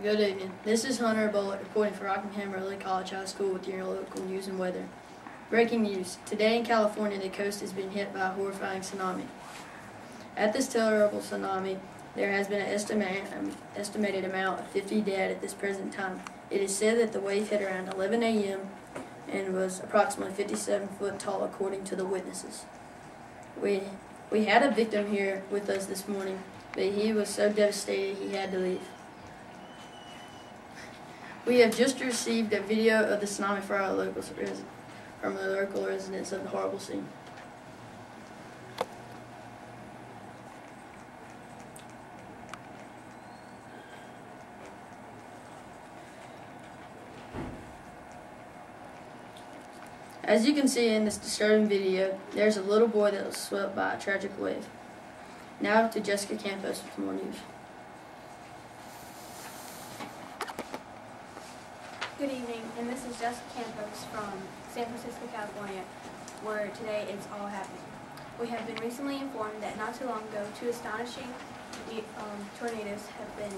Good evening. This is Hunter Bullock reporting for Rockingham Early College High School with your local news and weather. Breaking news. Today in California, the coast has been hit by a horrifying tsunami. At this terrible tsunami, there has been an estimated amount of 50 dead at this present time. It is said that the wave hit around 11 a.m. and was approximately 57 foot tall according to the witnesses. We had a victim here with us this morning, but he was so devastated he had to leave. We have just received a video of the tsunami from the local residents of the horrible scene. As you can see in this disturbing video, there's a little boy that was swept by a tragic wave. Now to Jessica Campos with more news. Good evening, and this is Jessica Campos from San Francisco, California, where today it's all happening. We have been recently informed that not too long ago, two astonishing tornadoes have been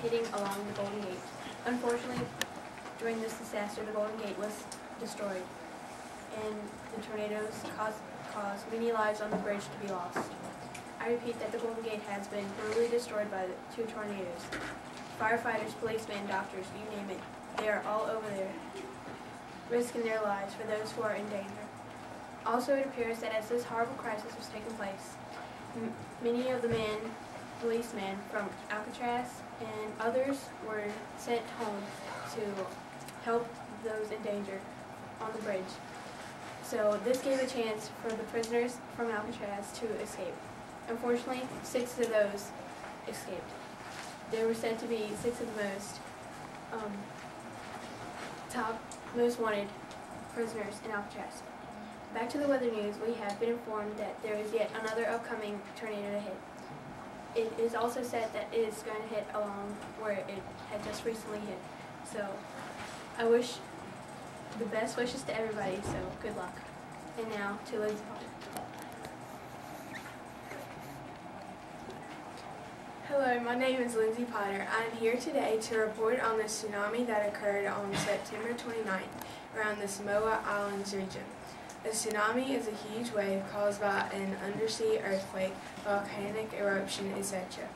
hitting along the Golden Gate. Unfortunately, during this disaster, the Golden Gate was destroyed, and the tornadoes caused many lives on the bridge to be lost. I repeat that the Golden Gate has been brutally destroyed by the two tornadoes. Firefighters, policemen, doctors, you name it. They are all over there, risking their lives for those who are in danger. Also, it appears that as this horrible crisis was taking place, many of the policemen from Alcatraz and others were sent home to help those in danger on the bridge. So this gave a chance for the prisoners from Alcatraz to escape. Unfortunately, 6 of those escaped. There were said to be 6 of the most wanted prisoners in Alcatraz. Back to the weather news, we have been informed that there is yet another upcoming tornado to hit. It is also said that it is going to hit along where it had just recently hit. So I wish the best wishes to everybody, so good luck. And now to Lindsay Potter. Hello, my name is Lindsay Potter. I am here today to report on the tsunami that occurred on September 29th around the Samoa Islands region. A tsunami is a huge wave caused by an undersea earthquake, volcanic eruption, etc.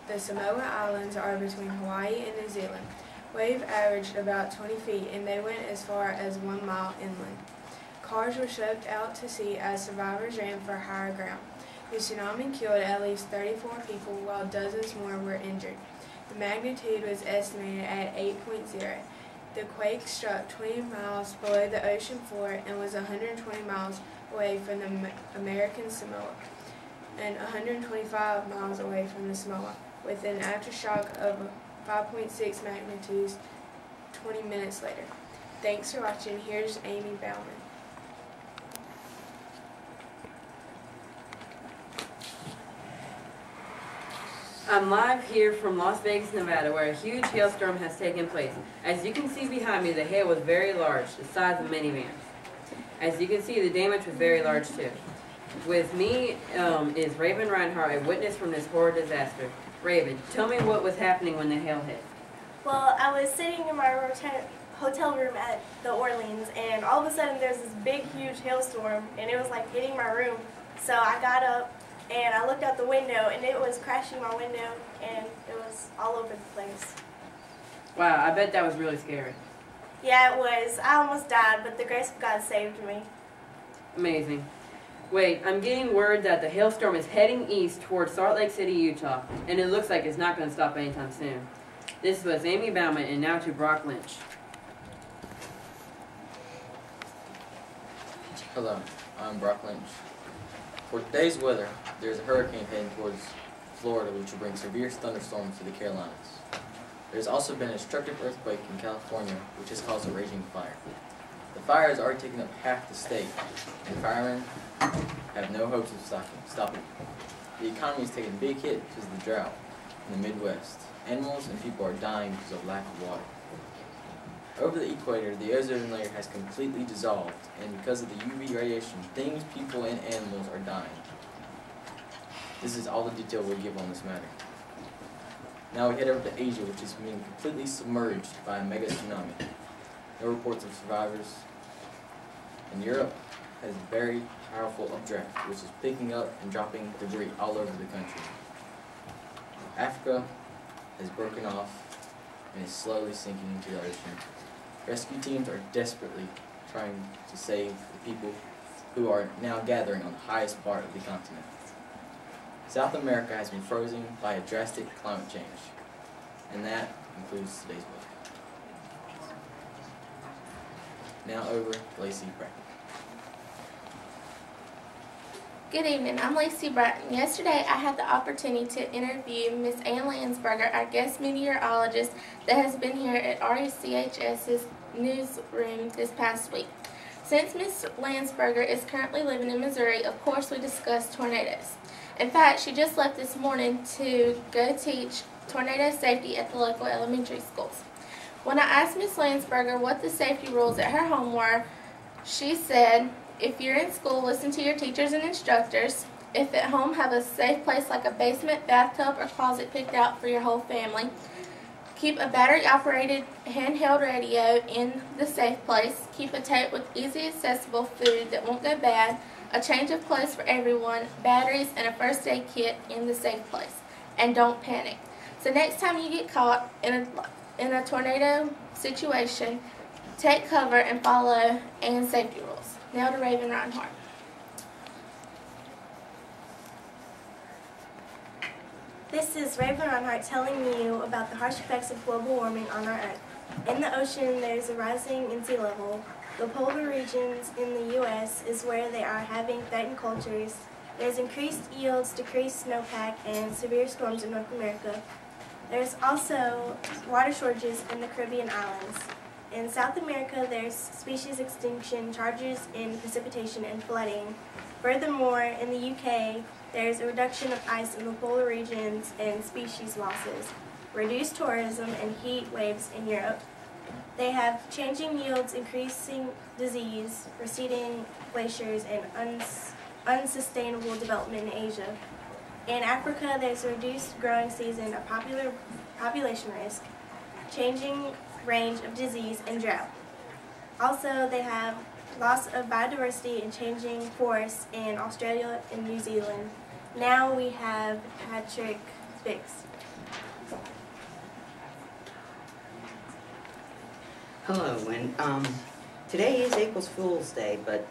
The Samoa Islands are between Hawaii and New Zealand. Wave averaged about 20 feet and they went as far as 1 mile inland. Cars were swept out to sea as survivors ran for higher ground. The tsunami killed at least 34 people while dozens more were injured. The magnitude was estimated at 8.0. The quake struck 20 miles below the ocean floor and was 120 miles away from the American Samoa and 125 miles away from the Samoa, with an aftershock of 5.6 magnitudes 20 minutes later. Thanks for watching. Here's Amy Bauman. I'm live here from Las Vegas, Nevada, where a huge hailstorm has taken place. As you can see behind me, the hail was very large, the size of minivans. As you can see, the damage was very large too. With me is Raven Reinhardt, a witness from this horror disaster. Raven, tell me what was happening when the hail hit. Well, I was sitting in my hotel room at the Orleans, and all of a sudden there's this big, huge hailstorm, and it was like hitting my room. So I got up, and I looked out the window, and it was crashing my window, and it was all over the place. Wow, I bet that was really scary. Yeah, it was. I almost died, but the grace of God saved me. Amazing. Wait, I'm getting word that the hailstorm is heading east towards Salt Lake City, Utah, and it looks like it's not going to stop anytime soon. This was Amy Bauman, and now to Brock Lynch. Hello, I'm Brock Lynch. For today's weather, there's a hurricane heading towards Florida which will bring severe thunderstorms to the Carolinas. There's also been a destructive earthquake in California which has caused a raging fire. The fire has already taken up half the state, and firemen have no hopes of stopping it. The economy is taking a big hit because of the drought in the Midwest. Animals and people are dying because of lack of water. Over the equator, the ozone layer has completely dissolved, and because of the UV radiation, things, people, and animals are dying. This is all the detail we'll give on this matter. Now we head over to Asia, which is being completely submerged by a mega tsunami. No reports of survivors. And Europe has a very powerful updraft, which is picking up and dropping debris all over the country. Africa has broken off and is slowly sinking into the ocean. Rescue teams are desperately trying to save the people who are now gathering on the highest part of the continent. South America has been frozen by a drastic climate change, and that concludes today's book. Now over to Lacey Bracken. Good evening, I'm Lacey Bratton. Yesterday I had the opportunity to interview Miss Ann Landsberger, our guest meteorologist that has been here at RECHS's newsroom this past week. Since Miss Landsberger is currently living in Missouri, of course we discussed tornadoes. In fact, she just left this morning to go teach tornado safety at the local elementary schools. When I asked Miss Landsberger what the safety rules at her home were, she said, if you're in school, listen to your teachers and instructors. If at home, have a safe place like a basement, bathtub, or closet picked out for your whole family. Keep a battery-operated handheld radio in the safe place. Keep a tape with easy accessible food that won't go bad. A change of clothes for everyone, batteries, and a first aid kit in the safe place. And don't panic. So next time you get caught in a tornado situation, take cover and follow AND safety rules. Now to Raven Reinhardt. This is Raven Reinhardt telling you about the harsh effects of global warming on our Earth. In the ocean, there's a rising in sea level. The polar regions in the U.S. is where they are having threatened cultures. There's increased yields, decreased snowpack, and severe storms in North America. There's also water shortages in the Caribbean islands. In South America, there's species extinction, charges in precipitation, and flooding. Furthermore, in the UK, there's a reduction of ice in the polar regions and species losses, reduced tourism, and heat waves in Europe. They have changing yields, increasing disease, receding glaciers, and unsustainable development in Asia. In Africa, there's a reduced growing season, a population risk, changing range of disease, and drought. Also, they have loss of biodiversity and changing forests in Australia and New Zealand. Now we have Patrick Bix. Hello, and today is April Fool's Day, but